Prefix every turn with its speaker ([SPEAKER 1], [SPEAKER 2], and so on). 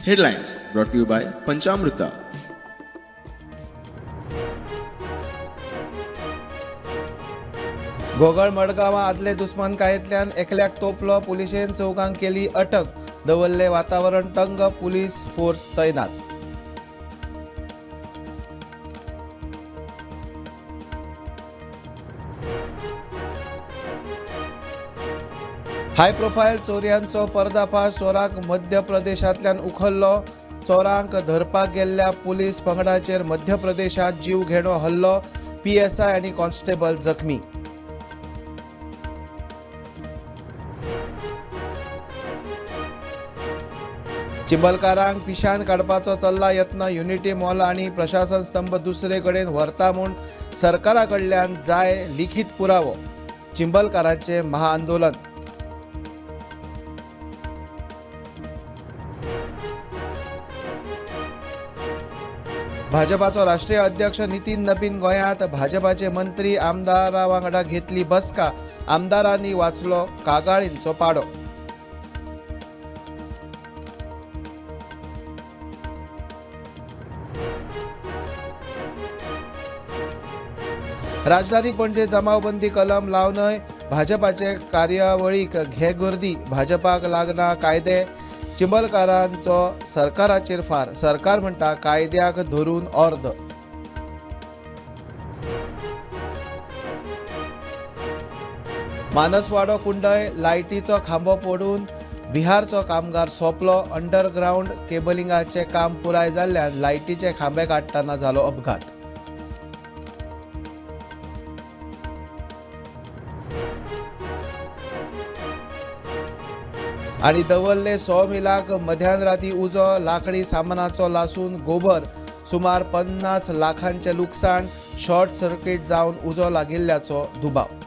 [SPEAKER 1] Headlines brought to you by Panchamrita.
[SPEAKER 2] घोगळ मडगांवां आदले दुस्मानकायेंतल्यान एकल्याक तोपलो, पुलिशेन चौगांक केली अटक. दवरले वातावरण तंग, पुलीस फोर्स तैनात. हाय प्रोफायल चोरयांचो पर्दाफाश, चोराक मध्य प्रदेशांतल्यान उखल्लो. चोरांक धरपाक गेल्ल्या पुलीस पंगडाचेर मध्य प्रदेशात जीवघेणो हल्लो. PSI आनी कॉन्स्टेबल जखमी. चिंबलकारांक पिशान काडपाचो चल्ला यत्न. युनिटी मॉल आनी प्रशासन स्तंभ दुसरे कडेन व्हरता म्हूण सरकारा कडल्यान जाय लिखीत पुरावो. चिंबलकारांचें महाआंदोलन. भाजपाचो राष्ट्रीय अध्यक्ष नितीन नबीन गोंयांत. भाजपाचे मंत्री आमदारां वांगडा घेतली बसका. आमदारांनी वाचलो कागाळींचो पाडो. राजधानी पणजे जमावबंदी कलम लावनय. भाजपाचे कार्यावळीक घे गर्दी. भाजपाक लागना कायदे. चिंबलकारांचो सरकाराचेर फार. सरकार म्हणटा कायद्याक धरून अर्द. मानसवाडो कुंडय. लायटीचो खांबो पडून बिहारचो कामगार सोंपलो. अंडरग्राउंड केबलिंगाचें काम पुराय जाल्ल्यान लायटीचे खांबे काडटना जालो अपघात. आनी दवरले 100 मिलाक मध्यान राती उजो. लाकडी सामानाचो लासून गोबर. सुमार 50 लाखांचे लुकसाण. शॉर्ट सर्किट जावन उजो लागिल्ल्याचो दुबाव.